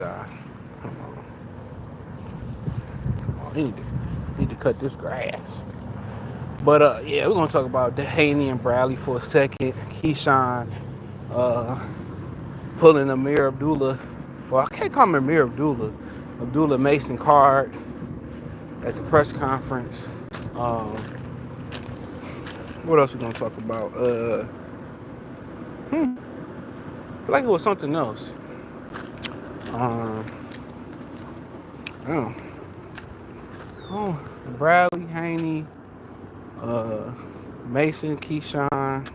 Come on. Come on. Need to cut this grass. But yeah, we're gonna talk about the Haney and Bradley for a second. Keyshawn uh, pulling Amir Abdullah. Well, I can't call him Amir Abdullah. Abdullah Mason card at the press conference. Um, what else we gonna talk about? I feel like it was something else. Um, oh, oh, Bradley, Haney, uh, Mason, Keyshawn.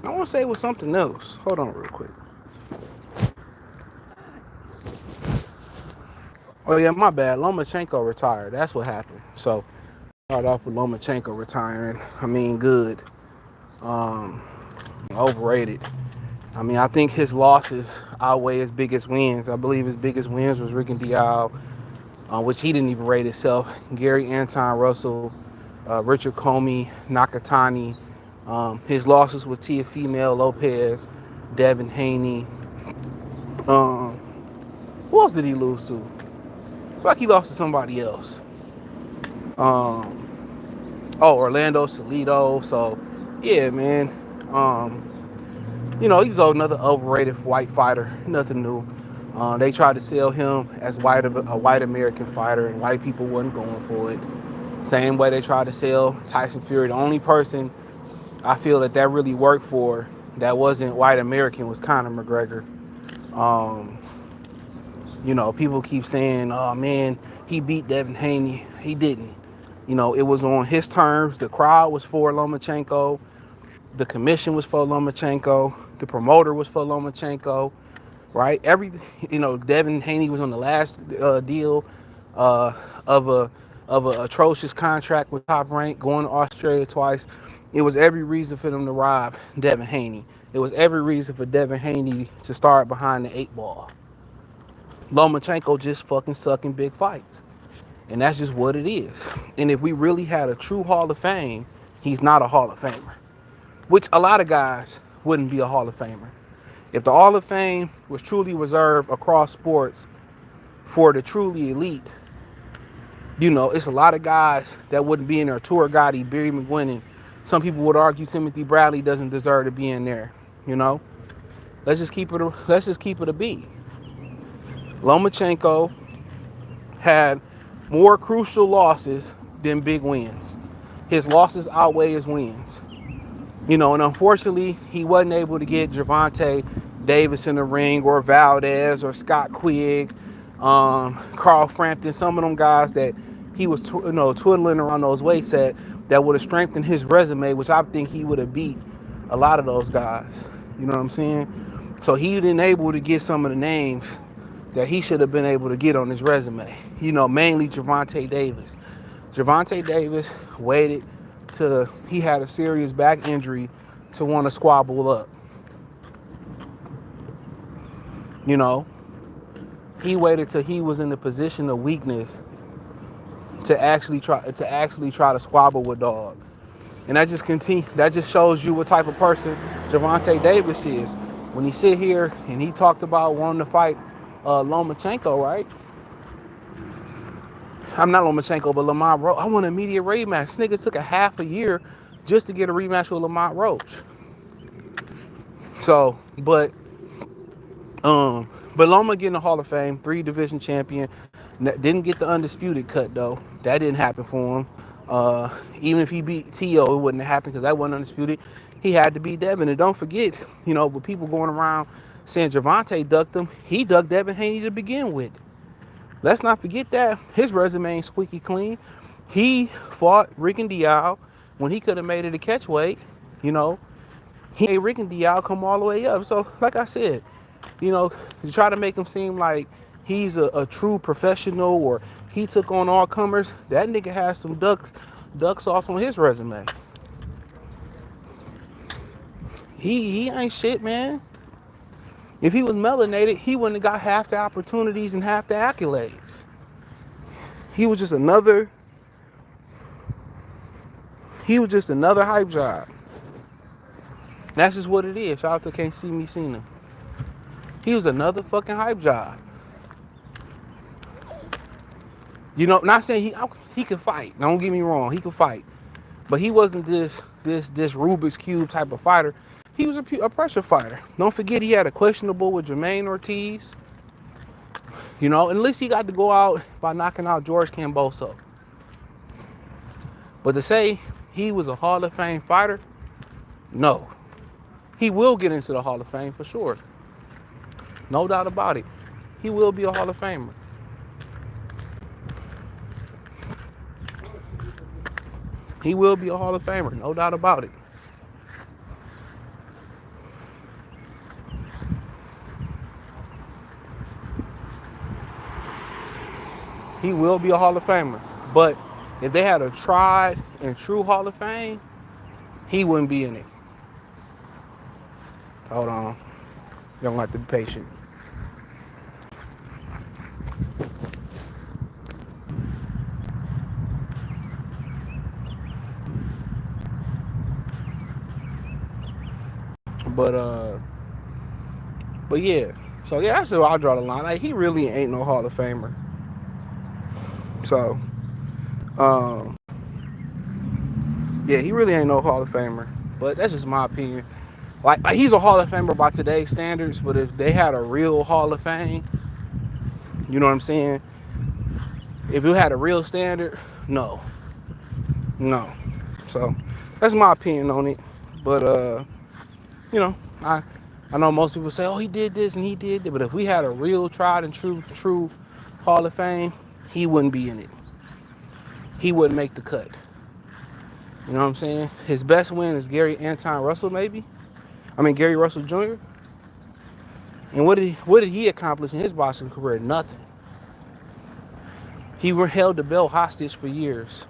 I want to say it was something else. Hold on, real quick. Oh yeah, my bad. Lomachenko retired. That's what happened. So start off with Lomachenko retiring. I mean, good. Um, Overrated. I mean, I think his losses outweigh his biggest wins. I believe his biggest wins was Rick and Dial, which he didn't even rate himself. Gary Anton Russell, Richard Comey, Nakatani. His losses with Teofimo Lopez, Devin Haney. Um, who else did he lose to? I feel like he lost to somebody else. Um, Orlando Salido. So, yeah, man. Um, he's another overrated white fighter. Nothing new. They tried to sell him as a white American fighter, and white people wasn't going for it. Same way they tried to sell Tyson Fury. The only person I feel that really worked for that wasn't white American was Conor McGregor. Um, People keep saying, "Oh man, he beat Devin Haney." He didn't. It was on his terms. The crowd was for Lomachenko. The commission was for Lomachenko. The promoter was for Lomachenko. Right? Devin Haney was on the last deal uh, of a atrocious contract with Top Rank, going to Australia twice. It was every reason for them to rob Devin Haney. It was every reason for Devin Haney to start behind the eight ball. Lomachenko just fucking sucking big fights. And that's just what it is. And if we really had a true Hall of Fame, he's not a Hall of Famer. Which a lot of guys wouldn't be a Hall of Famer. If the Hall of Fame was truly reserved across sports for the truly elite, it's a lot of guys that wouldn't be in there. Tour Gotti, Barry McGuinness. Some people would argue Timothy Bradley doesn't deserve to be in there. Let's just keep it a B. Lomachenko had more crucial losses than big wins. His losses outweigh his wins. And unfortunately, he wasn't able to get Gervonta Davis in the ring, or Valdez, or Scott Quigg, Carl Frampton, some of them guys that he was twiddling around those weights at that would have strengthened his resume, which I think he would have beat a lot of those guys. You know what I'm saying? So he didn't able to get some of the names that he should have been able to get on his resume. Mainly Gervonta Davis. Gervonta Davis waited till he had a serious back injury to want to squabble up. He waited till he was in the position of weakness to actually try to squabble with dog. And that just shows you what type of person Gervonta Davis is. When he sit here and he talked about wanting to fight Lomachenko, right? I'm not Lomachenko, but Lamont Roach. I want an immediate rematch. This nigga took a half a year just to get a rematch with Lamont Roach. So, but Loma getting the Hall of Fame, 3 division champion. Didn't get the undisputed cut though. That didn't happen for him. Even if he beat T.O., it wouldn't have happened because that wasn't undisputed. He had to beat Devin. And don't forget, with people going around saying Gervonta ducked him, he ducked Devin Haney to begin with. Let's not forget that. His resume ain't squeaky clean. He fought Rick and Dial when he could have made it a catch weight. He made Rick and Dial come all the way up. So, like I said, to try to make him seem like he's a true professional or he took on all comers, that nigga has some duck sauce on his resume. He ain't shit, man. If he was melanated, he wouldn't have got half the opportunities and half the accolades. He was just another hype job. That's just what it is. Shout out to Can't See Me Seen Him. He was another fucking hype job. You know, not saying he could fight. Don't get me wrong, he could fight, but he wasn't this Rubik's Cube type of fighter. He was a pressure fighter. Don't forget he had a questionable with Jermaine Ortiz. You know, at least he got to go out by knocking out George Kambosos. But to say he was a Hall of Fame fighter, no. He will get into the Hall of Fame for sure. No doubt about it. He will be a Hall of Famer. He will be a Hall of Famer, no doubt about it. He will be a Hall of Famer. But if they had a tried and true Hall of Fame, he wouldn't be in it. Hold on. You're gonna have to be patient. But yeah. So yeah, that's where I'll draw the line. Like, he really ain't no Hall of Famer. So yeah, he really ain't no Hall of Famer. But that's just my opinion. Like he's a Hall of Famer by today's standards, but if they had a real Hall of Fame, you know what I'm saying? If you had a real standard, no. So that's my opinion on it. But you know, I know most people say, oh, he did this and he did that, but if we had a real tried and true Hall of Fame, he wouldn't be in it. He wouldn't make the cut. You know what I'm saying? His best win is Gary Russell, maybe. Gary Russell Jr. And what did he accomplish in his boxing career? Nothing. He held the belt hostage for years.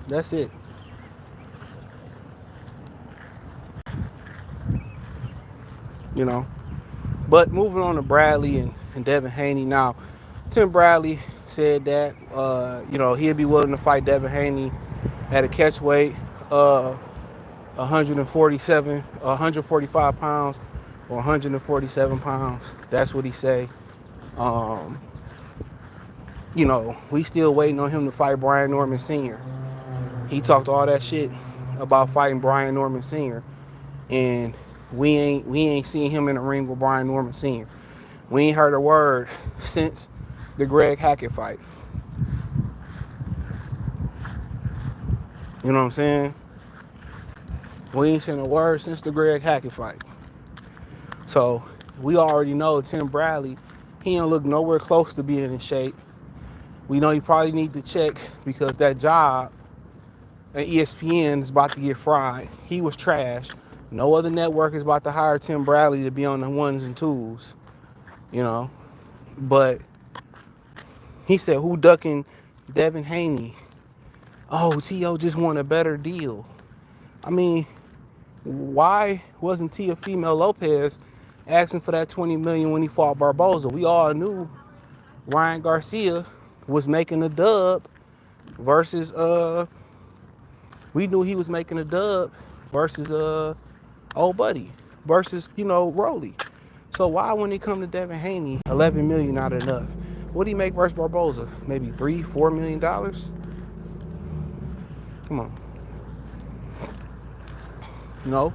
That's it. You know. But moving on to Bradley and Devin Haney. Now, Tim Bradley said that you know, he'd be willing to fight Devin Haney at a catch weight 145 pounds or 147 pounds. That's what he say. You know, we still waiting on him to fight Brian Norman Sr. He talked all that shit about fighting Brian Norman Sr. and we ain't seen him in the ring with Brian Norman Sr. We ain't heard a word since the Greg Hackett fight. You know what I'm saying? We ain't seen a word since the Greg Hackett fight. So we already know Tim Bradley, he ain't look nowhere close to being in shape. We know he probably need to check because that job at ESPN is about to get fried. He was trash. No other network is about to hire Tim Bradley to be on the ones and twos. You know? But he said, who ducking Devin Haney? Oh, T.O. just want a better deal. I mean, why wasn't Teofimo Lopez asking for that $20 million when he fought Barboza? We all knew Ryan Garcia was making a dub versus we knew he was making a dub versus old buddy versus, you know, Rolly. So why, when it come to Devin Haney, $11 million not enough? What did he make versus Barboza? Maybe $3-4 million? Come on. No.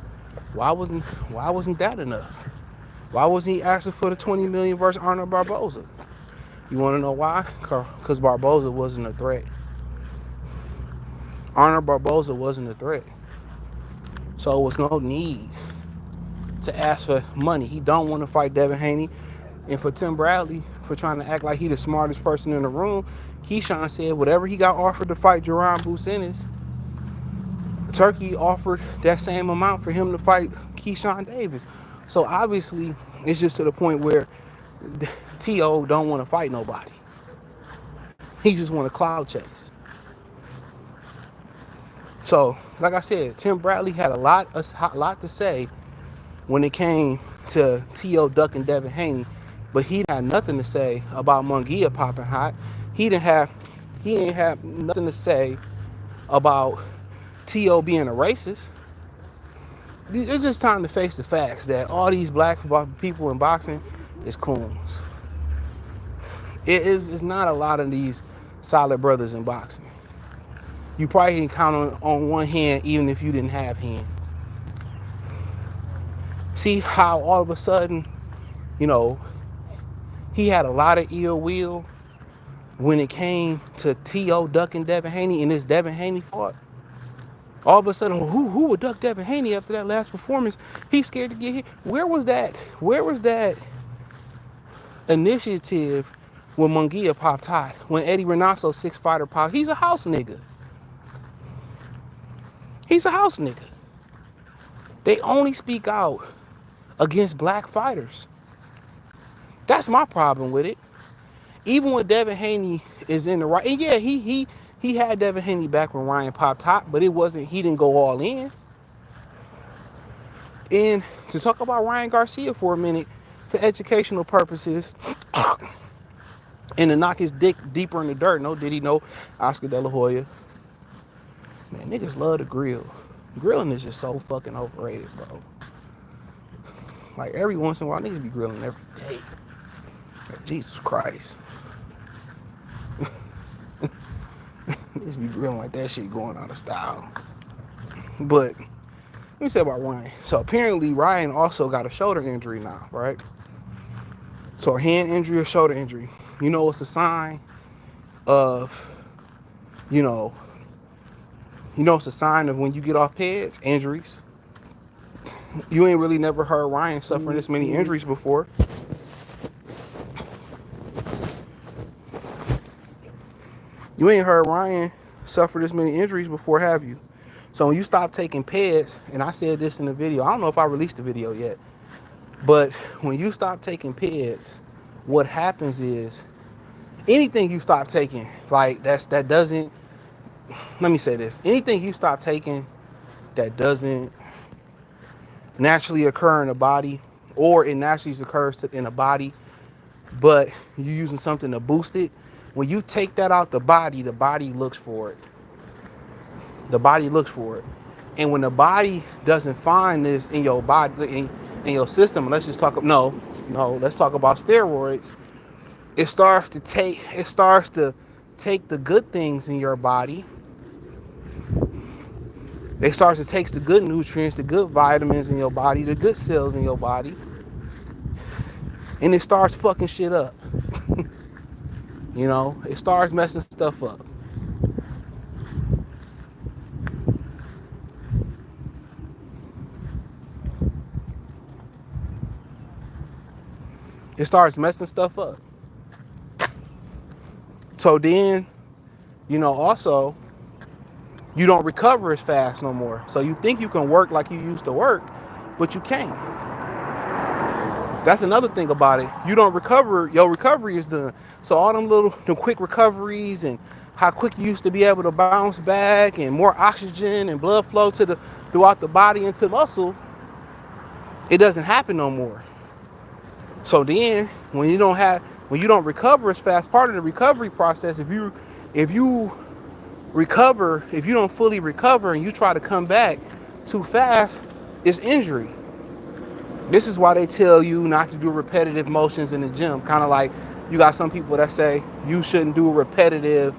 Why wasn't that enough? Why wasn't he asking for the $20 million versus Arnold Barboza? You want to know why? Because Barboza wasn't a threat. Arnold Barboza wasn't a threat. So it was no need to ask for money. He don't want to fight Devin Haney. And for Tim Bradley, for trying to act like he the smartest person in the room, Keyshawn said whatever he got offered to fight Jerron Bucenis, Turkey offered that same amount for him to fight Keshan Davis. So obviously, it's just to the point where T.O. don't want to fight nobody. He just want to cloud chase. So, like I said, Tim Bradley had a lot to say when it came to T.O. ducking Devin Haney, but he had nothing to say about Munguia popping hot. He ain't have nothing to say about T.O. being a racist. it's just time to face the facts that all these black people in boxing is coons. It's not a lot of these solid brothers in boxing. You probably can count on one hand even if you didn't have hands. See how all of a sudden, you know, he had a lot of ill will when it came to T.O. ducking Devin Haney and this Devin Haney fought. All of a sudden, who would duck Devin Haney after that last performance? He's scared to get hit. Where was that? Where was that initiative when Munguia popped hot? When Eddie Renasso, six fighter, popped? He's a house nigga. He's a house nigga. They only speak out against black fighters. That's my problem with it. Even when Devin Haney is in the right, and yeah, he had Devin Haney back when Ryan popped hot, but it wasn't. He didn't go all in. And to talk about Ryan Garcia for a minute, for educational purposes, and to knock his dick deeper in the dirt. No Diddy, no Oscar De La Hoya. Man, niggas love to grill. Grilling is just so fucking overrated, bro. Like every once in a while, niggas be grilling every day. Like, Jesus Christ. Niggas be grilling like that shit going out of style. But let me say about Ryan. So apparently Ryan also got a shoulder injury now, right? So a hand injury or shoulder injury. You know it's a sign of, it's a sign of when you get off PEDs, injuries. You ain't really never heard Ryan suffering this many injuries before. You ain't heard Ryan suffer this many injuries before, have you? So when you stop taking PEDs, and I said this in the video, I don't know if I released the video yet, but when you stop taking PEDs, what happens is anything you stop taking, like that doesn't, let me say this, anything you stop taking that doesn't naturally occur in the body, or it naturally occurs in the body, but you're using something to boost it, when you take that out the body looks for it. The body looks for it. And when the body doesn't find this in your body, in your system, let's talk about steroids. It starts to take the good things in your body. It starts to take the good nutrients, the good vitamins in your body, the good cells in your body, and it starts fucking shit up. It starts messing stuff up. It starts messing stuff up. So then, also, you don't recover as fast no more. So you think you can work like you used to work, but you can't. That's another thing about it. You don't recover, your recovery is done. So all them quick recoveries and how quick you used to be able to bounce back and more oxygen and blood flow throughout the body into muscle, it doesn't happen no more. So then when you don't recover as fast, part of the recovery process, if you don't fully recover and you try to come back too fast, it's injury. This is why they tell you not to do repetitive motions in the gym. Kind of like you got some people that say you shouldn't do repetitive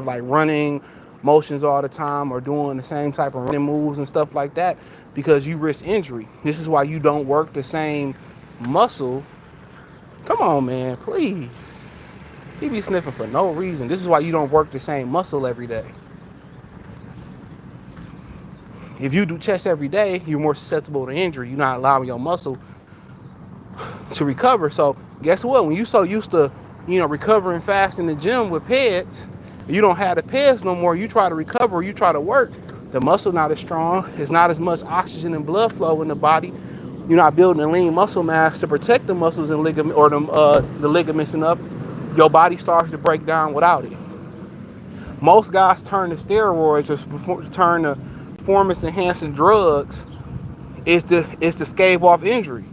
like running motions all the time or doing the same type of running moves and stuff like that because you risk injury. This is why you don't work the same muscle. Come on, man, please. You be sniffing for no reason. This is why you don't work the same muscle every day. If you do chest every day, you're more susceptible to injury. You're not allowing your muscle to recover. So guess what? When you so used to, recovering fast in the gym with PEDs, you don't have the PEDs no more. You try to recover, you try to work, the muscle not as strong. There's not as much oxygen and blood flow in the body. You're not building a lean muscle mass to protect the muscles and ligament or the ligaments and up. Your body starts to break down without it. Most guys turn to steroids or turn to performance enhancing drugs is to stave off injury.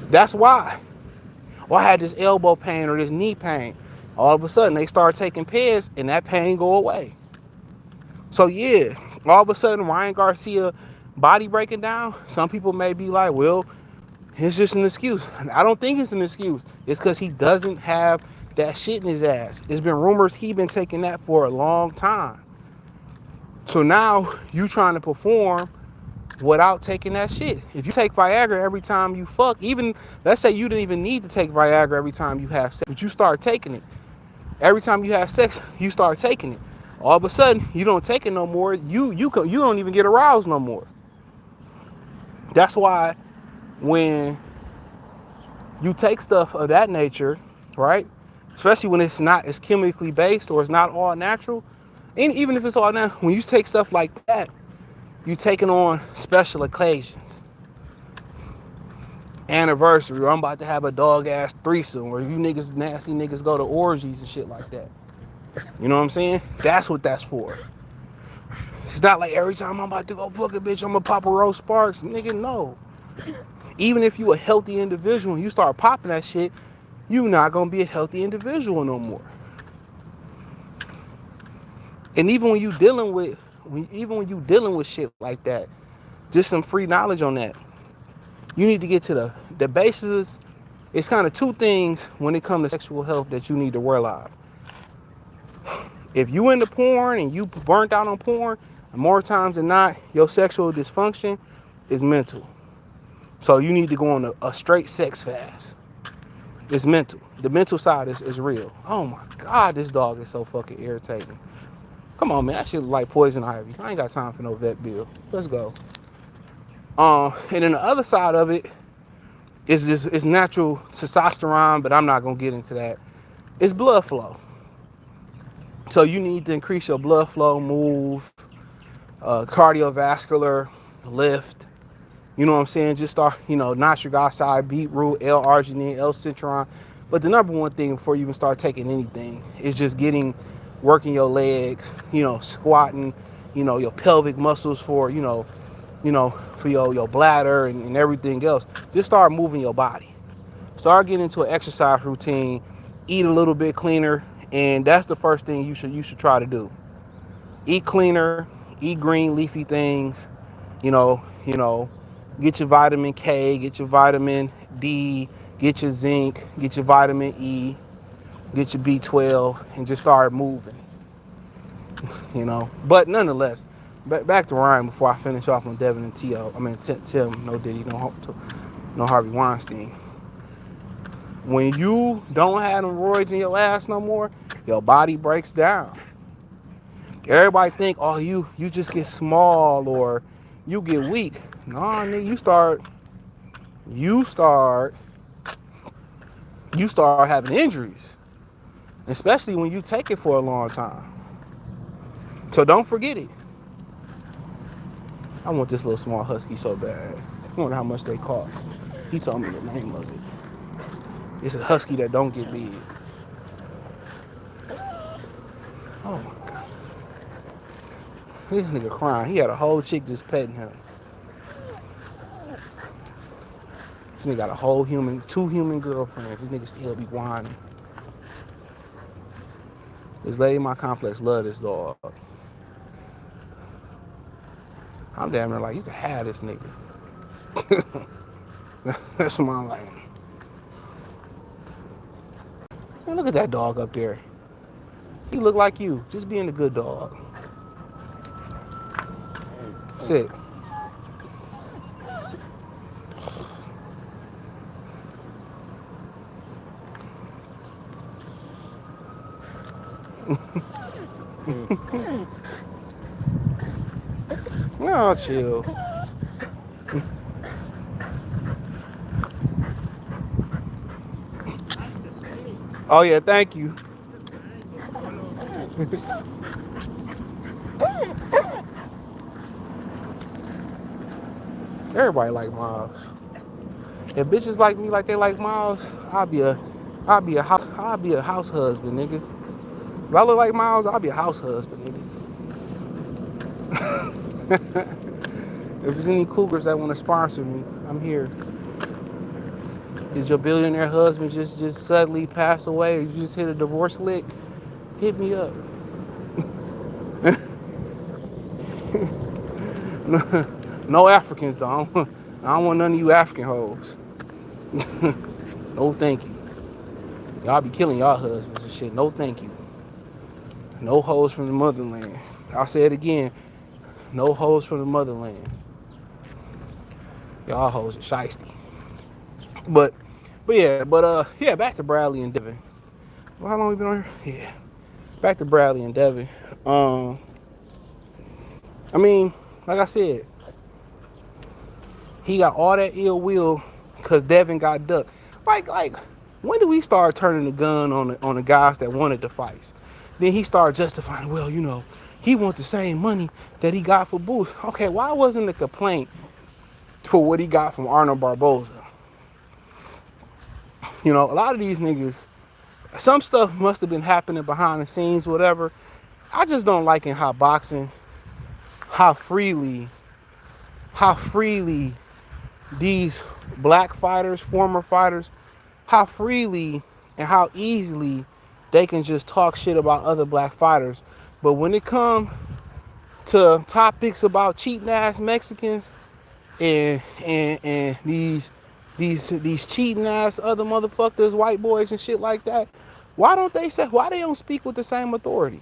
That's why. Or I had this elbow pain or this knee pain. All of a sudden, they start taking PEDs, and that pain go away. So yeah, all of a sudden, Ryan Garcia body breaking down. Some people may be like, well, it's just an excuse. I don't think it's an excuse. It's because he doesn't have that shit in his ass. It's been rumors he been taking that for a long time. So now you trying to perform without taking that shit. If you take Viagra every time you fuck, even let's say you didn't even need to take Viagra every time you have sex, but you start taking it. Every time you have sex, you start taking it. All of a sudden, you don't take it no more. You don't even get aroused no more. That's why when you take stuff of that nature, right? Especially when it's chemically based or it's not all natural. And even if it's all natural, when you take stuff like that, you taking on special occasions. Anniversary, or I'm about to have a dog ass threesome, or you niggas, nasty niggas go to orgies and shit like that. You know what I'm saying? That's what that's for. It's not like every time I'm about to go fuck a bitch, I'm gonna pop a Rose Sparks. Nigga, no. Even if you a healthy individual and you start popping that shit, you not gonna be a healthy individual no more. And even when you dealing with shit like that, just some free knowledge on that. You need to get to the basis. It's kind of two things when it comes to sexual health that you need to realize. If you into porn and you burnt out on porn, more times than not, your sexual dysfunction is mental. So you need to go on a straight sex fast. It's mental. The mental side is real. Oh my God, this dog is so fucking irritating. Come on, man. That shit look like poison ivy. I ain't got time for no vet bill. Let's go. And then the other side of it is just it's natural testosterone, but I'm not gonna get into that. It's blood flow. So you need to increase your blood flow, move, cardiovascular, lift. You know what I'm saying? Just start, nitric oxide, beetroot, L-arginine, L-citron. But the number one thing before you even start taking anything is just working your legs, squatting, your pelvic muscles for, for your bladder and everything else. Just start moving your body. Start getting into an exercise routine, eat a little bit cleaner, and that's the first thing you should try to do. Eat cleaner, eat green leafy things, get your vitamin K, get your vitamin D, get your zinc, get your vitamin E, get your B12, and just start moving. But nonetheless, back to Ryan before I finish off on Devin and Tim, no Diddy, no Harvey Weinstein. When you don't have them roids in your ass no more, your body breaks down. Everybody think, oh, you just get small or you get weak. No, nigga, you start having injuries, especially when you take it for a long time. So don't forget it. I want this little small husky so bad. I wonder how much they cost. He told me the name of it. It's a husky that don't get big. Oh my God. This nigga crying. He had a whole chick just petting him. This nigga got two human girlfriends. This nigga still be whining. This lady in my complex love this dog. I'm damn near like, you can have this nigga. That's what I'm like. Man, look at that dog up there. He look like you, just being a good dog. Sit. No, chill. Oh yeah, thank you. Everybody like Miles. If bitches like me like they like Miles, I'll be a house husband, nigga. If I look like Miles, I'll be a house husband, nigga. If there's any cougars that want to sponsor me, I'm here. Did your billionaire husband just suddenly pass away, or you just hit a divorce lick? Hit me up. No Africans though. I don't want none of you African hoes. No thank you. Y'all be killing y'all husbands and shit. No thank you. No hoes from the motherland. I'll say it again. No hoes from the motherland. Y'all hoes are shiesty. But yeah, back to Bradley and Devin. Well, how long we been on here? Yeah. Back to Bradley and Devin. Um, I mean, like I said, he got all that ill will because Devin got ducked. Like, when did we start turning the gun on the guys that wanted the fights? Then he started justifying, well, he wants the same money that he got for Booth. Okay, why wasn't the complaint for what he got from Arnold Barboza? A lot of these niggas, some stuff must have been happening behind the scenes, whatever. I just don't like in how boxing, how freely these black fighters, former fighters, how freely and how easily they can just talk shit about other black fighters. But when it comes to topics about cheating ass Mexicans and these cheating ass other motherfuckers, white boys and shit like that, why they don't speak with the same authority?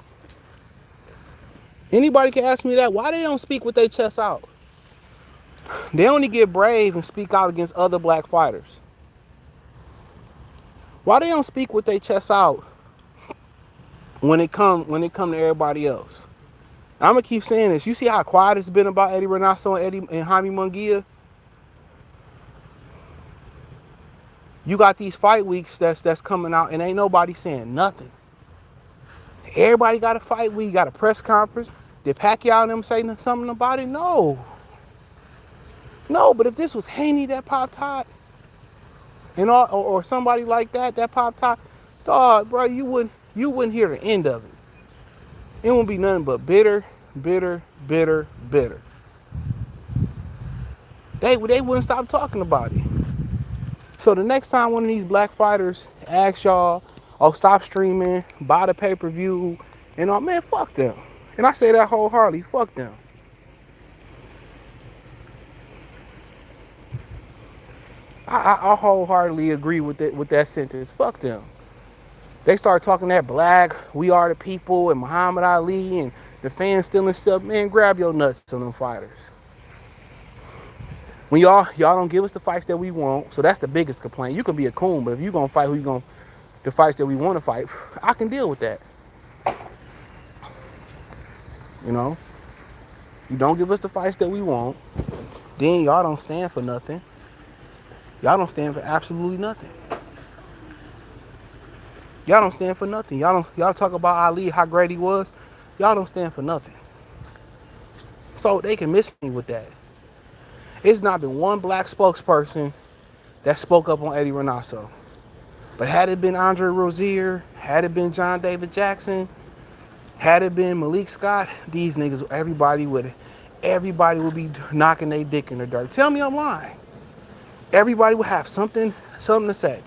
Anybody can ask me that. Why they don't speak with their chests out? They only get brave and speak out against other black fighters. Why they don't speak with their chests out when it come to everybody else? I'm gonna keep saying this. You see how quiet it's been about Eddie Renato and Jaime Munguia? You got these fight weeks that's coming out and ain't nobody saying nothing. Everybody got a fight week, got a press conference. Did Pacquiao and them say something about it? No. No, but if this was Haney that popped hot, or somebody like that popped hot, dog, bro, you wouldn't hear the end of it. It won't be nothing but bitter, bitter, bitter, bitter. They wouldn't stop talking about it. So the next time one of these black fighters asks y'all, oh, stop streaming, buy the pay-per-view, and all, man, fuck them. And I say that wholeheartedly, fuck them. I wholeheartedly agree with that sentence. Fuck them. They start talking that black, we are the people, and Muhammad Ali, and the fans stealing stuff. Man, grab your nuts on them fighters. When y'all don't give us the fights that we want, so that's the biggest complaint. You can be a coon, but if you gonna fight the fights that we want to fight, I can deal with that. You don't give us the fights that we want, then y'all don't stand for nothing. Y'all don't stand for absolutely nothing. Y'all don't stand for nothing. Y'all talk about Ali, how great he was. Y'all don't stand for nothing. So they can miss me with that. It's not been one black spokesperson that spoke up on Eddie Renato. But had it been Andre Rozier, had it been John David Jackson, had it been Malik Scott, these niggas, everybody would be knocking their dick in the dirt. Tell me I'm lying. Everybody would have something to say.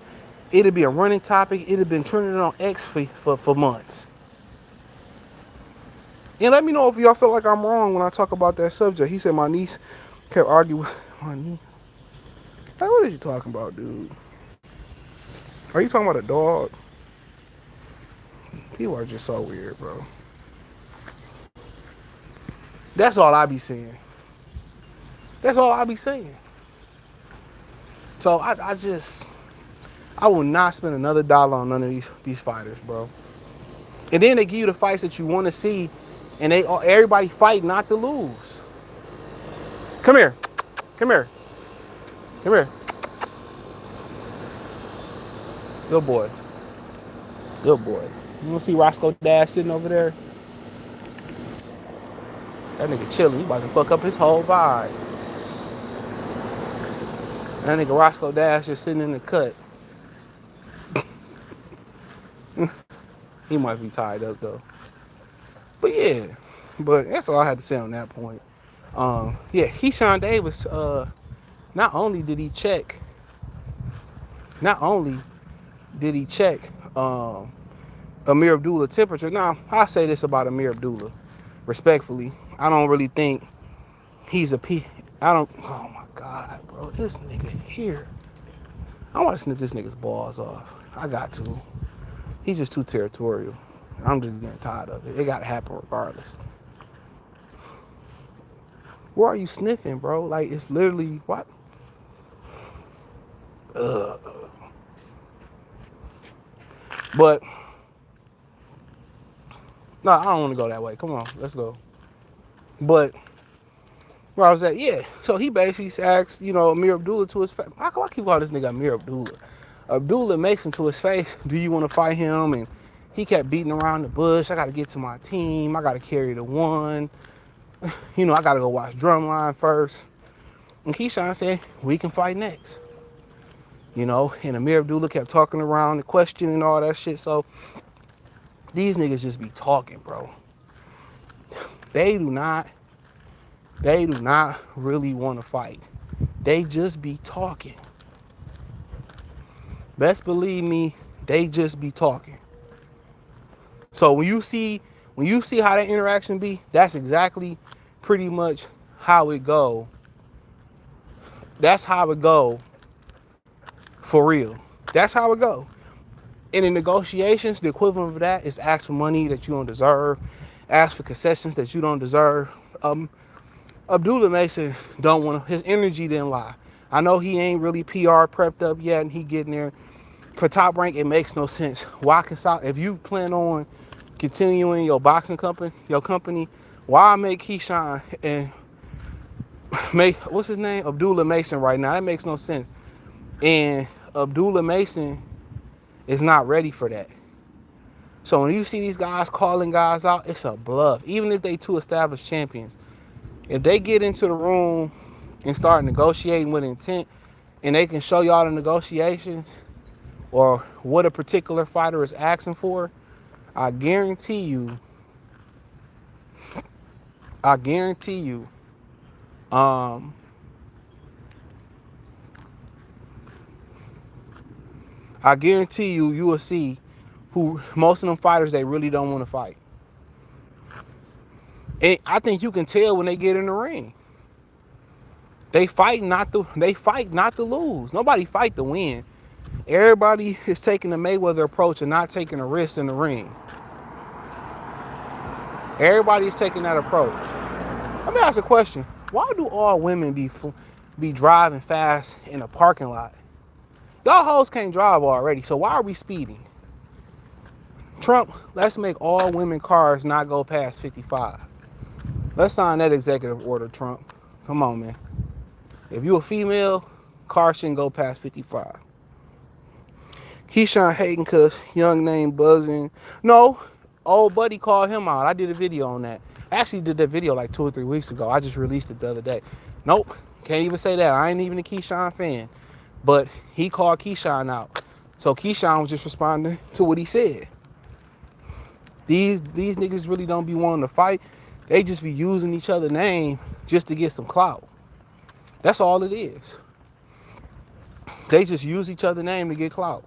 It'd be a running topic. It'd have been trending on X for months. And let me know if y'all feel like I'm wrong when I talk about that subject. He said my niece kept arguing with my niece. Hey, what are you talking about, dude? Are you talking about a dog? People are just so weird, bro. That's all I be saying. That's all I be saying. So I will not spend another dollar on none of these fighters, bro. And then they give you the fights that you want to see, and everybody fight not to lose. Come here. Come here. Come here. Good boy. Good boy. You want to see Roscoe Dash sitting over there? That nigga chilling. He about to fuck up his whole vibe. That nigga Roscoe Dash just sitting in the cut. He must be tied up though. But yeah, that's all I had to say on that point. Keshan Davis, not only did he check not only did he check Amir Abdullah temperature. Now, I say this about Amir Abdullah, respectfully. I don't really think he's a P. I don't. Oh my God, bro, this nigga here. I want to snip this nigga's balls off. I got to. He's just too territorial. I'm just getting tired of it. It got to happen regardless. Where are you sniffing, bro? Like, it's literally what? But no, I don't want to go that way. Come on, let's go. But where I was at, yeah. So he basically asked, Amir Abdullah to his face. Why do I keep calling this nigga Amir Abdullah? Abdullah Mason to his face, do you want to fight him? And he kept beating around the bush. I got to get to my team. I got to carry the one. I got to go watch Drumline first. And Keyshawn said, we can fight next. And Amir Abdullah kept talking around the question and all that shit. So these niggas just be talking, bro. They do not really want to fight. They just be talking. Best believe me, they just be talking. So when you see how that interaction be, that's exactly pretty much how it go. That's how it go for real. That's how it go. And in negotiations, the equivalent of that is ask for money that you don't deserve, ask for concessions that you don't deserve. Abdullah Mason don't want to, his energy didn't lie. I know he ain't really PR prepped up yet and he getting there. For Top Rank, it makes no sense. Why if you plan on continuing your boxing company, why make Keyshawn and make, what's his name? Abdullah Mason right now? That makes no sense. And Abdullah Mason is not ready for that. So when you see these guys calling guys out, it's a bluff. Even if they two established champions, if they get into the room and start negotiating with intent and they can show y'all the negotiations or what a particular fighter is asking for, I guarantee you, you will see who most of them fighters, they really don't want to fight. And I think you can tell when they get in the ring. They fight not to lose. Nobody fight to win. Everybody is taking the Mayweather approach and not taking a risk in the ring. Everybody is taking that approach. Let me ask a question. Why do all women be driving fast in a parking lot? Y'all hoes can't drive already, so why are we speeding? Trump, let's make all women cars not go past 55. Let's sign that executive order, Trump. Come on, man. If you a female, car shouldn't go past 55. Keyshawn hating cause young name buzzing. No, old buddy called him out. I did a video on that. I actually did that video like 2 or 3 weeks ago. I just released it the other day. Nope, can't even say that. I ain't even a Keyshawn fan. But he called Keyshawn out. So Keyshawn was just responding to what he said. These niggas really don't be wanting to fight. They just be using each other's name just to get some clout. That's all it is. They just use each other's name to get clout.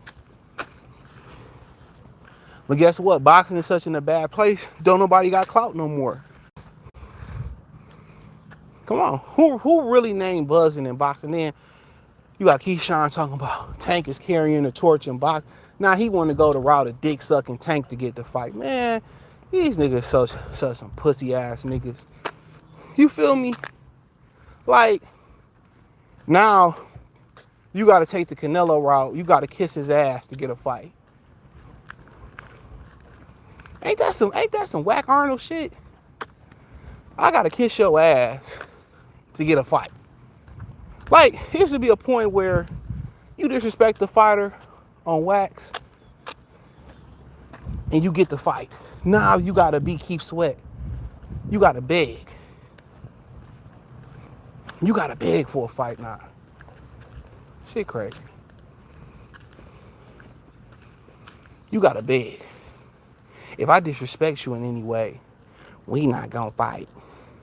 But guess what? Boxing is such in a bad place. Don't nobody got clout no more. Come on. Who really named buzzing in boxing? Then you got Keyshawn talking about Tank is carrying the torch in boxing. Now he want to go the route of dick sucking Tank to get the fight. Man, these niggas such some pussy ass niggas. You feel me? Like, now you got to take the Canelo route. You got to kiss his ass to get a fight. Ain't that some whack Arnold shit? I got to kiss your ass to get a fight. Like, there should be a point where you disrespect the fighter on wax and you get the fight. Now you got to keep sweat. You got to beg. You got to beg for a fight now. Shit crazy. You got to beg. If I disrespect you in any way, we not gonna fight.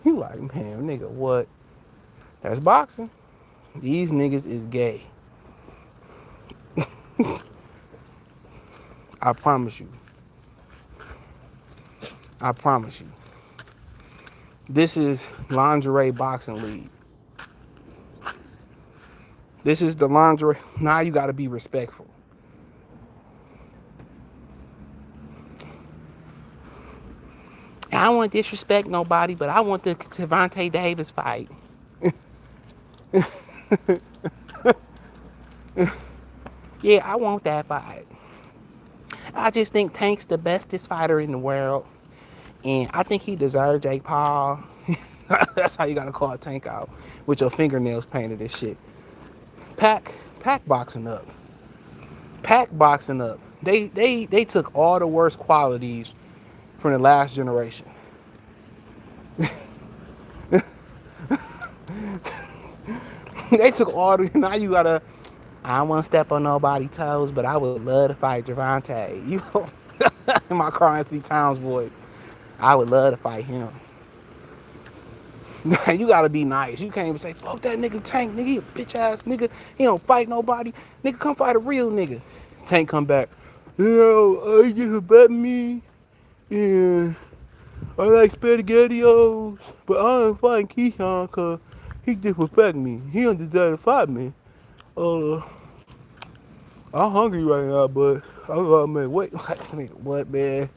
You like, man, nigga, what? That's boxing. These niggas is gay. I promise you. I promise you. This is lingerie boxing league. This is the lingerie. Now you got to be respectful. I don't want to disrespect nobody, but I want the Devontae Davis fight. Yeah, I want that fight. I just think Tank's the bestest fighter in the world. And I think he deserves Jake Paul. That's how you got to call Tank out. With your fingernails painted and shit. Pack boxing up. Pack boxing up. They took all the worst qualities from the last generation. They took all the, now you gotta, I don't want to step on nobody's toes, but I would love to fight Javante. You know, in my Carl Anthony Towns voice, I would love to fight him. You gotta be nice. You can't even say, fuck that nigga Tank, nigga, he a bitch ass nigga. He don't fight nobody. Nigga, come fight a real nigga. Tank come back. Yo, you just bet me. Yeah, I like SpaghettiOs, but I ain't fighting Keyshawn cause he disrespect me. He don't deserve to fight me. I'm hungry right now, but I gotta make wait. Like, what, man?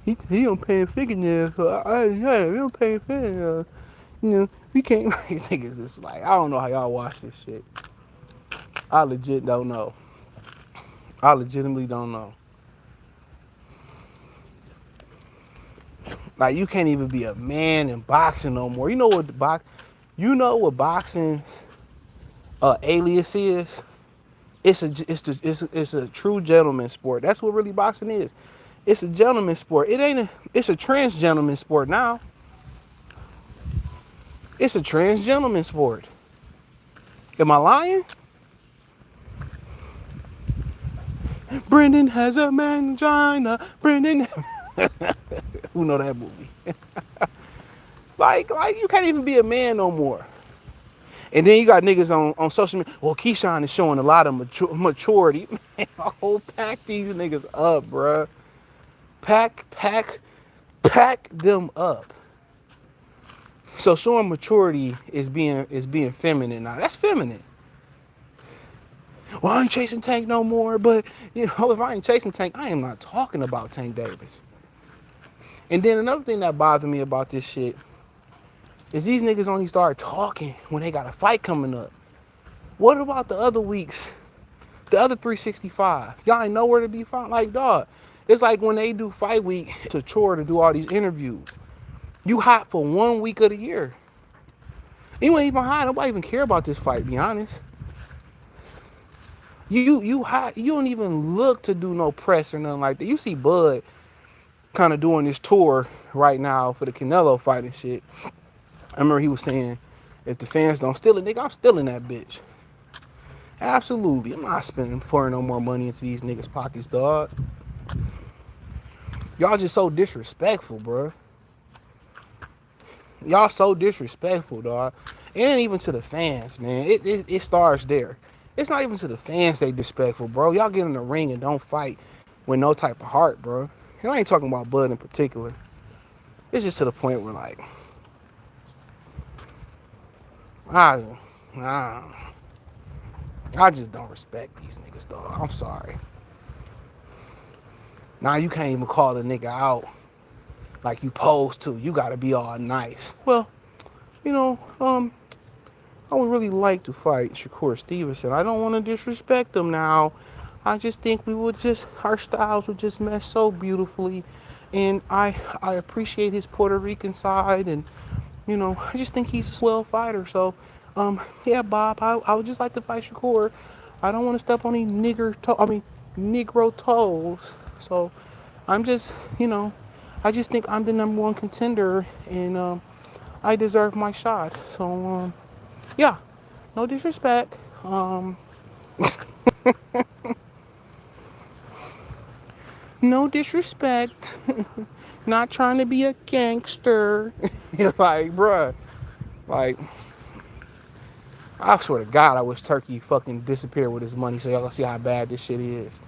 he don't pay fingernails, so he don't pay fingernails. You know, we can't. Niggas just like, I don't know how y'all watch this shit. I legit don't know. I legitimately don't know. Like, you can't even be a man in boxing no more. You know what boxing's alias is? It's a true gentleman sport. That's what really boxing is. It's a gentleman sport. It's a trans gentleman sport now. It's a trans gentleman sport. Am I lying? Brendan has a mangina. Brendan. Who know that movie? like you can't even be a man no more. And then you got niggas on social media. Well, Keyshawn is showing a lot of maturity. Man, I'll pack these niggas up, bruh. Pack them up. So showing maturity is being feminine now. That's feminine. Well, I ain't chasing Tank no more, but you know, if I ain't chasing Tank, I am not talking about Tank Davis. And then another thing that bothered me about this shit is these niggas only start talking when they got a fight coming up. What about the other weeks? The other 365? Y'all ain't nowhere to be found. Like, dog, it's like when they do fight week, it's a chore to do all these interviews. You hot for 1 week of the year. You ain't even hot. Nobody even care about this fight, be honest. You hot. You don't even look to do no press or nothing like that. You see Bud kind of doing this tour right now for the Canelo fight and shit. I remember he was saying, if the fans don't steal it, nigga, I'm stealing that bitch. Absolutely. I'm not pouring no more money into these niggas' pockets, dog. Y'all just so disrespectful, bro. Y'all so disrespectful, dog. It ain't even to the fans, man. It starts there. It's not even to the fans they disrespectful, bro. Y'all get in the ring and don't fight with no type of heart, bro. And I ain't talking about Bud in particular. It's just to the point where, like, I just don't respect these niggas, dog. I'm sorry. Now you can't even call a nigga out like you supposed to. You gotta be all nice. Well, you know, I would really like to fight Shakur Stevenson. I don't want to disrespect him now. I just think our styles would just mesh so beautifully. And I appreciate his Puerto Rican side, and you know, I just think he's a swell fighter. So, yeah, Bob, I would just like to fight Shakur. I don't want to step on any Negro toes. So, I'm just, you know, I just think I'm the #1 contender, and I deserve my shot. So, yeah, no disrespect. No disrespect. Not trying to be a gangster. Like, bruh. Like, I swear to God, I wish Turkey fucking disappeared with his money so y'all can see how bad this shit is.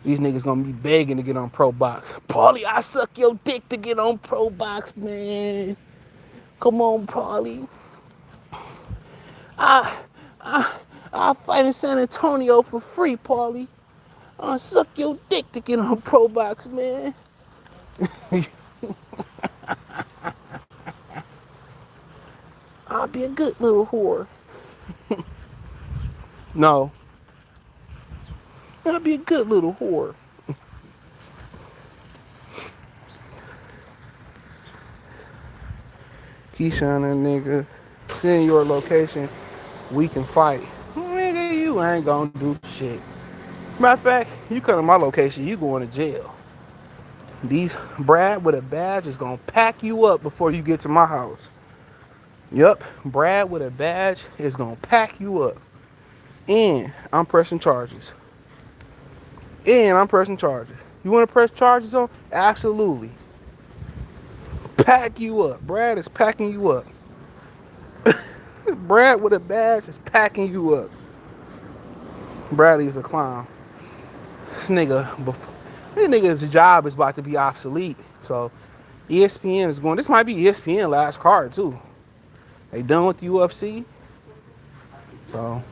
These niggas gonna be begging to get on Pro Box. Paulie, I suck your dick to get on Pro Box, man. Come on, Paulie. I, I'll fight in San Antonio for free, Paulie. I'll suck your dick to get on Pro Box, man. I'll be a good little whore. No, I'll be a good little whore. Keyshawn, that nigga. Send your location. We can fight. Nigga, you ain't gonna do shit. Matter of fact, you come to my location, you going to jail. These Brad with a badge is gonna pack you up before you get to my house. Yup, Brad with a badge is gonna pack you up. And I'm pressing charges. You wanna press charges on? Absolutely. Pack you up. Brad is packing you up. Brad with a badge is packing you up. Bradley's a clown. This nigga's job is about to be obsolete. So ESPN is going. This might be ESPN last card too. They done with the UFC. So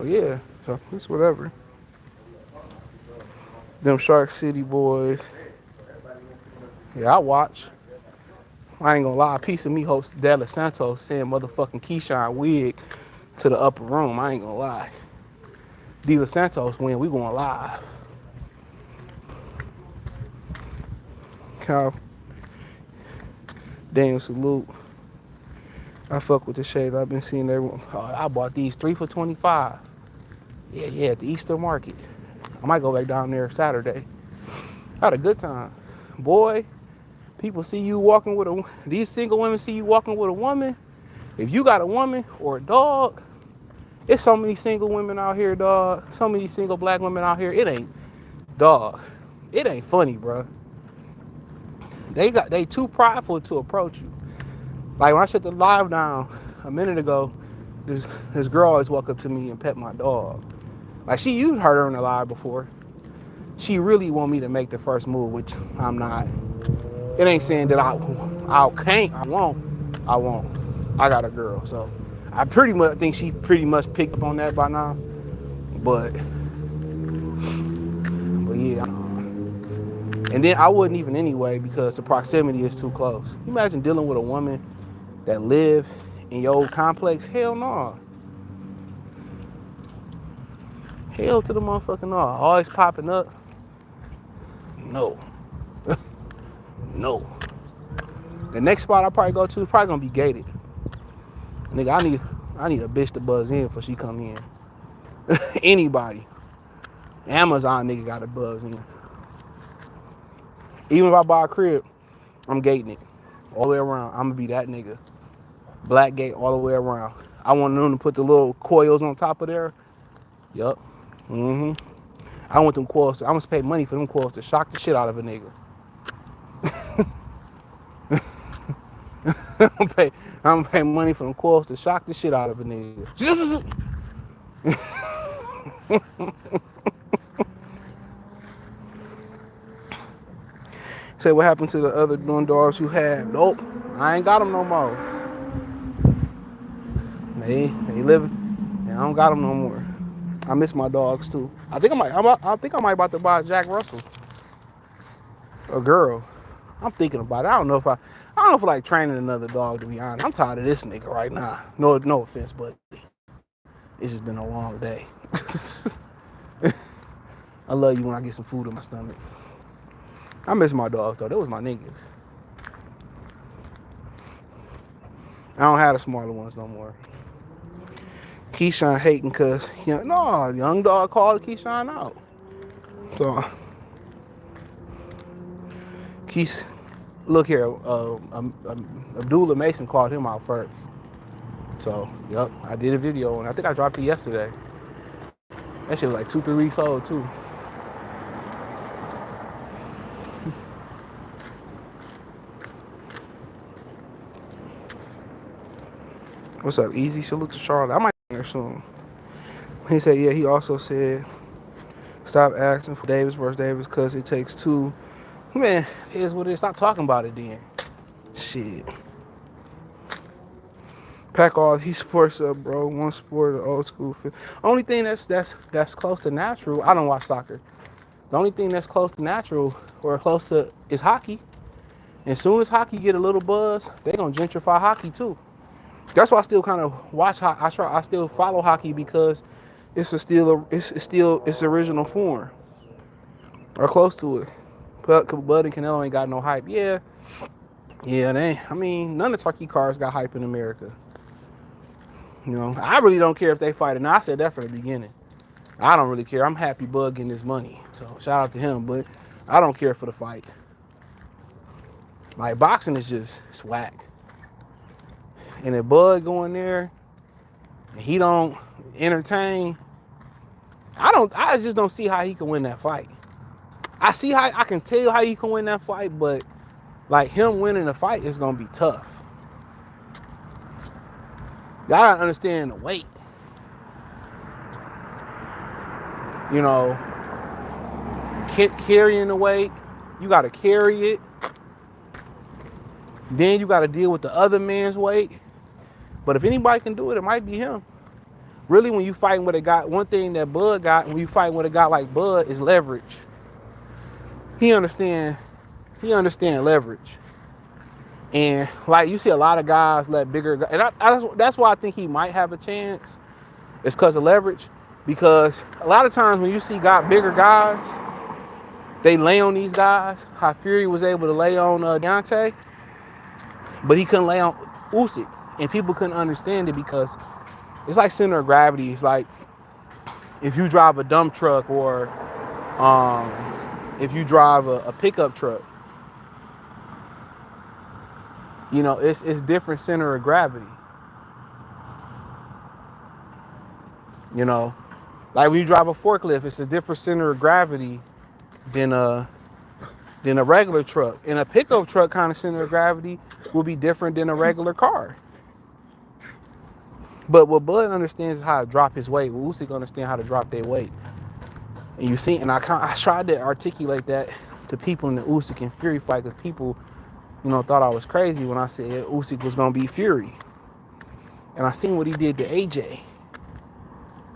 yeah. So it's whatever. Them Shark City boys. Yeah, I watch. I ain't gonna lie. A piece of me hopes De La Santos send motherfucking Keyshawn wig to the upper room. I ain't gonna lie. De La Santos win, we going live. Cal, Daniel salute. I fuck with the shades. I've been seeing everyone. Oh, I bought these 3 for $25. Yeah, at the Easter market. I might go back down there Saturday. I had a good time. Boy, people see you walking with these single women see you walking with a woman. If you got a woman or a dog, it's so many single women out here, dog. So many single black women out here. It ain't, dog. It ain't funny, bro. They too prideful to approach you. Like when I shut the live down a minute ago, this girl always walk up to me and pet my dog. Like you heard her in the live before. She really want me to make the first move, which I'm not. It ain't saying that I won't. I got a girl, so I pretty much think she pretty much picked up on that by now. But yeah. And then I wouldn't even anyway because the proximity is too close. You imagine dealing with a woman that live in your old complex? Hell no. Hell to the motherfucking no. Always popping up. No. No. The next spot I probably go to is probably gonna be gated. Nigga, I need a bitch to buzz in before she come in. Anybody. Amazon nigga got to buzz in. Even if I buy a crib, I'm gating it all the way around. I'm gonna be that nigga. Black gate all the way around. I want them to put the little coils on top of there. Yup. I want them coils. I must pay money for them coils to shock the shit out of a nigga. I'm gonna pay money for them coils to shock the shit out of a nigga. Say what happened to the other dogs you had? Nope, I ain't got them no more. They living. Yeah, I don't got them no more. I miss my dogs too. I think I might about to buy a Jack Russell. A girl. I'm thinking about it. I don't know if I feel like training another dog, to be honest. I'm tired of this nigga right now. No offense, but it's just been a long day. I love you when I get some food in my stomach. I miss my dogs though. They was my niggas. I don't have the smaller ones no more. Keyshawn hating cause young dog called Keyshawn out. So look here, Abdullah Mason called him out first. So yep, I did a video and I think I dropped it yesterday. That shit was like 2-3 weeks old too. What's up? Easy. Salute to Charlotte. I might be there soon. He said, yeah, he also said, stop asking for Davis versus Davis because it takes two. Man, here's what it is. Stop talking about it then. Shit. Pack all these sports up, bro. One sport, old school. Only thing that's close to natural. I don't watch soccer. The only thing that's close to natural or close to is hockey. And as soon as hockey get a little buzz, they gonna gentrify hockey too. That's why I still kind of watch. I still follow hockey because it's still its original form or close to it. But Bud and Canelo ain't got no hype. Yeah, they. I mean, none of the turkey cars got hype in America. You know, I really don't care if they fight. And I said that from the beginning. I don't really care. I'm happy Bud getting his money. So shout out to him. But I don't care for the fight. Like boxing is just it's whack. And if Bud go in there and he don't entertain, I just don't see how he can win that fight. I see how I can tell how he can win that fight, but like him winning the fight is gonna be tough. Y'all gotta understand the weight. You know, carrying the weight, you gotta carry it. Then you gotta deal with the other man's weight. But if anybody can do it, it might be him. Really, when you fighting with a guy, one thing that Bud got, when you fighting with a guy like Bud, is leverage. He understand leverage. And like you see a lot of guys let bigger guys, and that's why I think he might have a chance. It's because of leverage. Because a lot of times when you see bigger guys, they lay on these guys. How Fury was able to lay on Deontay, but he couldn't lay on Usyk. And people couldn't understand it because it's like center of gravity. It's like if you drive a dump truck or if you drive a pickup truck, you know, it's different center of gravity. You know, like when you drive a forklift, it's a different center of gravity than a regular truck. And a pickup truck kind of center of gravity will be different than a regular car. But what Bud understands is how to drop his weight. Well, Usyk understand how to drop their weight. And you see, and I tried to articulate that to people in the Usyk and Fury fight because people, you know, thought I was crazy when I said Usyk was going to beat Fury. And I seen what he did to AJ.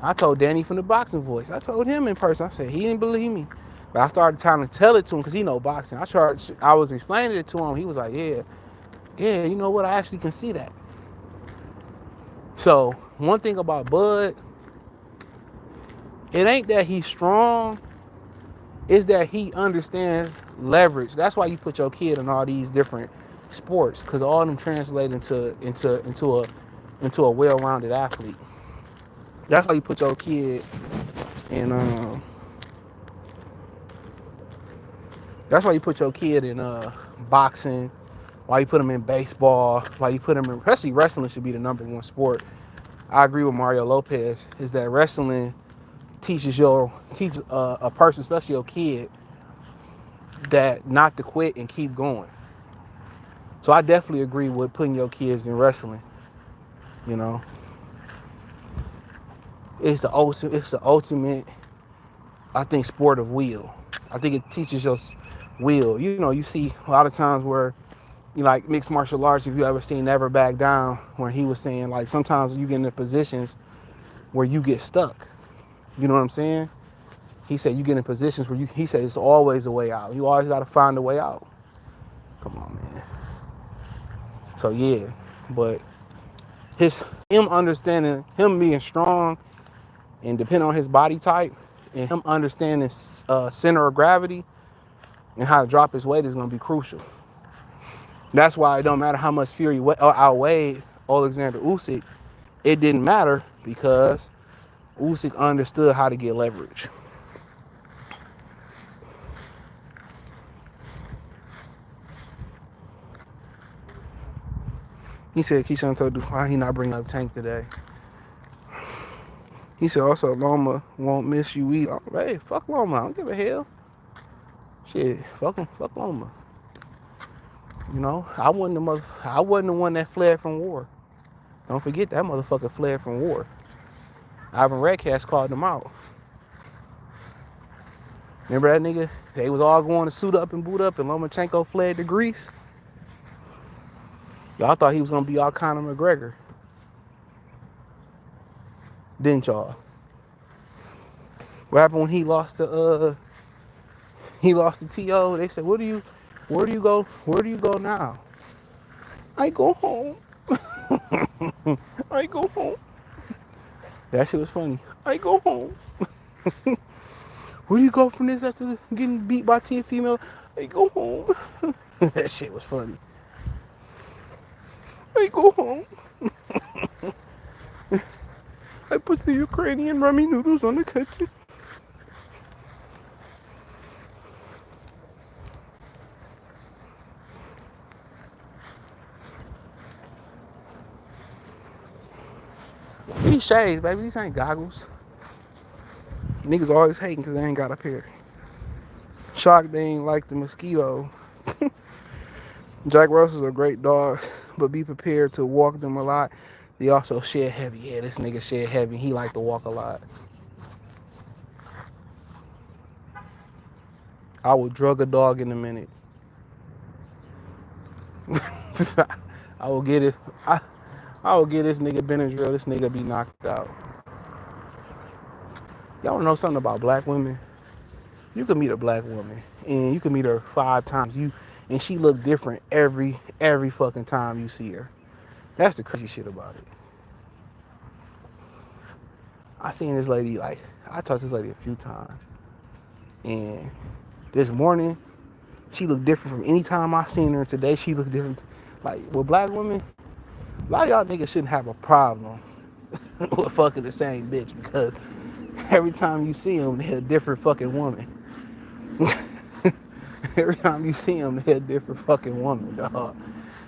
I told Danny from the Boxing Voice. I told him in person. I said, he didn't believe me. But I started trying to tell it to him because he know boxing. I was explaining it to him. He was like, yeah, you know what? I actually can see that. So one thing about Bud, it ain't that he's strong. It's that he understands leverage. That's why you put your kid in all these different sports because all of them translate into a well-rounded athlete. That's why you put your kid in boxing, why you put them in baseball, why you put them in, especially wrestling should be the number one sport. I agree with Mario Lopez, is that wrestling teaches a person, especially your kid, that not to quit and keep going. So I definitely agree with putting your kids in wrestling. You know, it's the ultimate, I think, sport of will. I think it teaches your will. You know, you see a lot of times where, you know, like mixed martial arts, if you ever seen Never Back Down, where he was saying like sometimes you get in positions where you get stuck. You know what I'm saying? He said you get in positions where he said it's always a way out. You always got to find a way out. Come on, man. So yeah, but him understanding, him being strong and depending on his body type and him understanding center of gravity and how to drop his weight is going to be crucial. That's why it don't matter how much Fury outweighed Alexander Usyk. It didn't matter because Usyk understood how to get leverage. He said Keyshawn told you why he not bringing up Tank today. He said also Loma won't miss you either. Hey, fuck Loma. I don't give a hell. Shit, fuck him. Fuck Loma. You know, I wasn't the one that fled from war. Don't forget that motherfucker fled from war. Ivan Redcast called him out. Remember that nigga? They was all going to suit up and boot up, and Lomachenko fled to Greece. Y'all thought he was gonna be all Conor McGregor, didn't y'all? What happened when he lost to TO? They said, where do you go? Where do you go now? I go home. I go home. That shit was funny. I go home. Where do you go from this after getting beat by 10 females? I go home. That shit was funny. I go home. I put the Ukrainian ramen noodles on the kitchen. These shades, baby. These ain't goggles. Niggas always hating because they ain't got a pair. Shocked they ain't like the mosquito. Jack Russell's a great dog, but be prepared to walk them a lot. They also shed heavy. Yeah, this nigga shed heavy. He like to walk a lot. I will drug a dog in a minute. I will get it. I will get this nigga Benadryl. This nigga be knocked out. Y'all wanna know something about black women? You can meet a black woman and you can meet her 5 times. And she look different every fucking time you see her. That's the crazy shit about it. I seen this lady, I talked to this lady a few times. And this morning, she looked different from any time I seen her. Today, she looked different. Like, with black women, a lot of y'all niggas shouldn't have a problem with fucking the same bitch because every time you see them, they're a different fucking woman. Every time you see them, they're a different fucking woman, dog.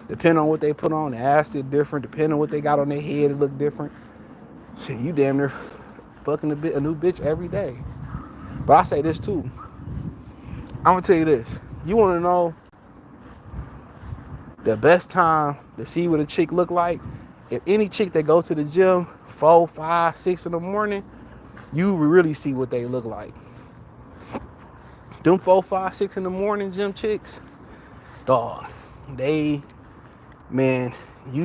Depending on what they put on, the ass is different. Depending on what they got on their head, it look different. Shit, you damn near fucking a new bitch every day. But I say this too. I'm gonna tell you this. You wanna know the best time to see what a chick look like? If any chick that go to the gym 4, 5, 6 in the morning, you really see what they look like. Them 4, 5, 6 in the morning gym chicks, dog, you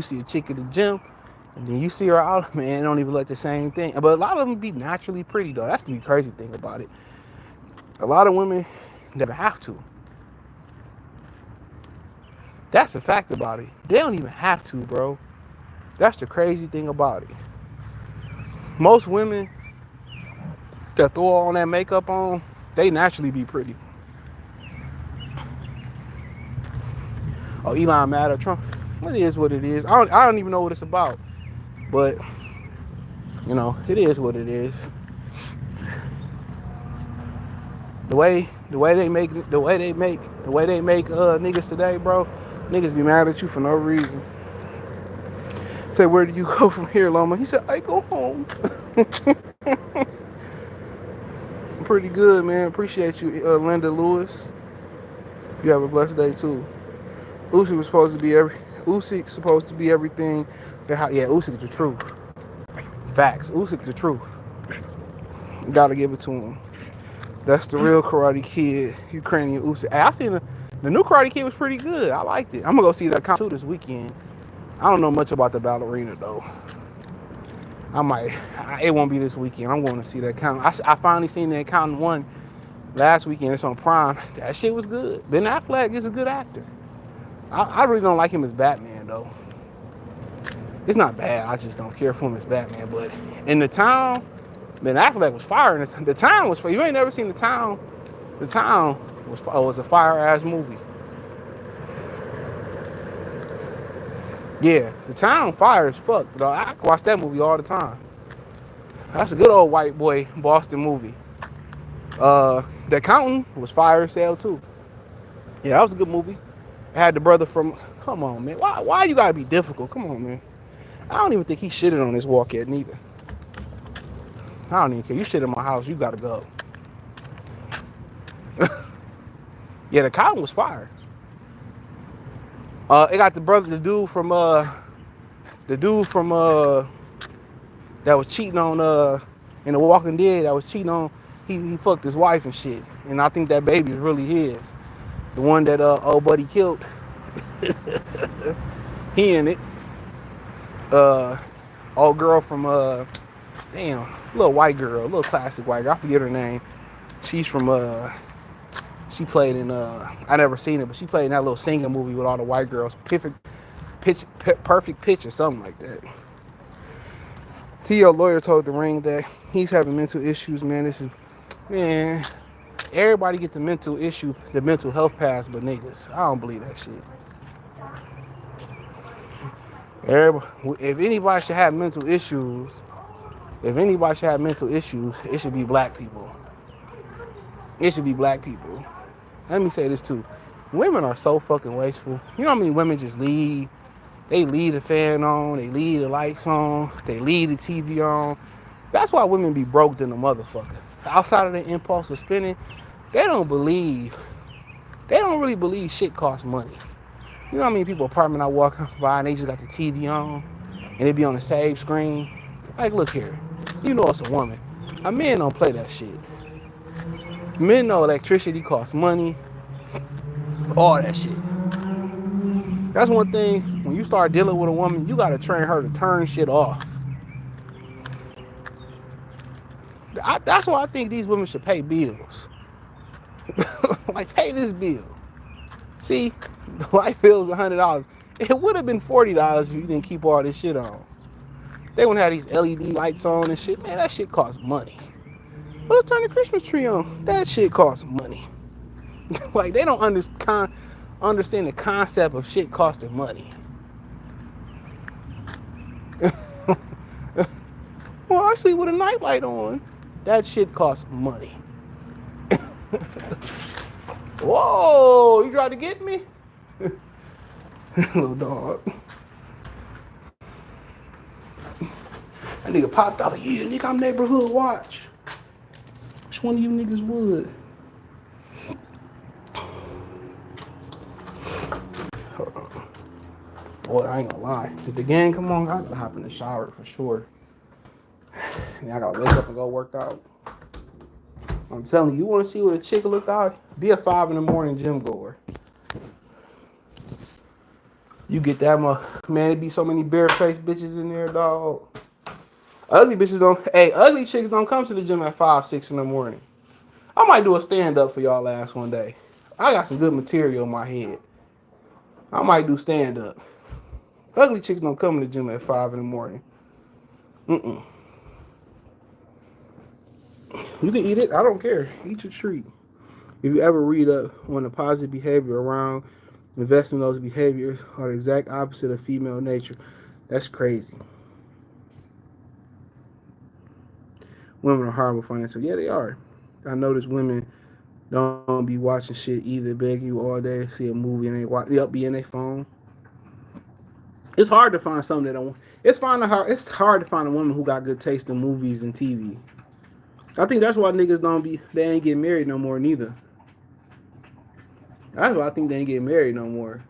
see a chick at the gym, and then you see her out, man, don't even look the same thing. But a lot of them be naturally pretty, though. That's the crazy thing about it. A lot of women never have to. That's a fact about it. They don't even have to, bro. That's the crazy thing about it. Most women that throw all that makeup on, they naturally be pretty. Oh, Elon mad at Trump? It is what it is. I don't even know what it's about. But, it is what it is. The way they make niggas today, bro, niggas be mad at you for no reason. Say, where do you go from here, Loma? He said, I go home. Pretty good, man. Appreciate you, Linda Lewis. You have a blessed day too. Usyk's supposed to be everything. Usyk's the truth. Facts. Usyk's the truth. You gotta give it to him. That's the real Karate Kid, Ukrainian Usyk. Hey, I seen the new Karate Kid was pretty good. I liked it. I'm gonna go see that count this weekend. I don't know much about the ballerina though. It won't be this weekend. I'm going to see that count. I finally seen the Accountant 1 last weekend. It's on Prime. That shit was good. Ben Affleck is a good actor. I really don't like him as Batman though. It's not bad. I just don't care for him as Batman. But in The Town, Ben Affleck was fire. The Town was fire. You ain't never seen The Town. The Town was a fire ass movie. Yeah, The Town fire as fuck. Bro. I watch that movie all the time. That's a good old white boy Boston movie. The Accountant was fire as hell too. Yeah, that was a good movie. It had the brother from. Come on, man. Why you gotta be difficult? Come on, man. I don't even think he shitted on this walk yet neither. I don't even care. You shit in my house, you gotta go. Yeah, The Accountant was fire. It got the dude from The dude from that was cheating on in The Walking Dead that was cheating on he fucked his wife and shit. And I think that baby is really his. The one that old buddy killed. He in it. Uh Old girl from damn, little white girl, little classic white girl. I forget her name. She's from she played in I never seen it, but she played in that little singing movie with all the white girls. Perfect pitch or something like that. T.O. lawyer told The Ring that he's having mental issues, man. This is, man, everybody get the mental health pass, but niggas. I don't believe that shit. If anybody should have mental issues, it should be black people. It should be black people. Let me say this too. Women are so fucking wasteful. You know how many women just leave? They leave the fan on, they leave the lights on, they leave the TV on. That's why women be broke than a motherfucker. Outside of the impulse of spending, they don't really believe shit costs money. You know how many people apartment I walk by and they just got the TV on and it be on the save screen? Like, look here, you know it's a woman. A man don't play that shit. Men know electricity costs money, all that shit. That's one thing, when you start dealing with a woman, you gotta train her to turn shit off. That's why I think these women should pay bills. Like, pay this bill. See, the light bill is $100. It would have been $40 if you didn't keep all this shit on. They wouldn't have these LED lights on and shit. Man, that shit costs money. Well, let's turn the Christmas tree on. That shit costs money. Like, they don't understand the concept of shit costing money. Well, I sleep with a nightlight on. That shit costs money. Whoa, you tried to get me? Little dog. That nigga popped out. Yeah, nigga, I'm neighborhood watch. Which one of you niggas would? Boy, I ain't gonna lie. If the gang come on, I gotta hop in the shower for sure. And I gotta wake up and go work out. I'm telling you, wanna see what a chick look like? Be a 5 in the morning gym goer. You get that man, it be so many bare-faced bitches in there, dog. Ugly chicks don't come to the gym at 5, 6 in the morning. I might do a stand-up for y'all last one day. I got some good material in my head. I might do stand-up. Ugly chicks don't come to the gym at 5 in the morning. You can eat it. I don't care. Eat your treat. If you ever read up on the positive behavior around investing, those behaviors are the exact opposite of female nature. That's crazy. Women are horrible financially. Yeah, they are. I notice women don't be watching shit either, beg you all day, see a movie and they be in their phone. It's hard to find something that don't. It's hard to find a woman who got good taste in movies and TV. I think that's why niggas they ain't getting married no more neither. That's why I think they ain't getting married no more.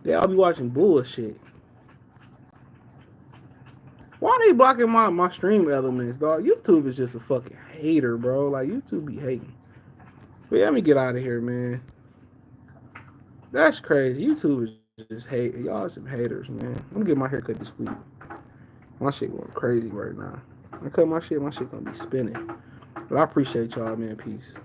They all be watching bullshit. Why they blocking my stream elements, dog? YouTube is just a fucking hater, bro. Like, YouTube be hating. But yeah, let me get out of here, man. That's crazy. YouTube is just hate. Y'all some haters, man. I'm gonna get my hair cut this week. My shit going crazy right now. I cut my shit gonna be spinning. But I appreciate y'all, man. Peace.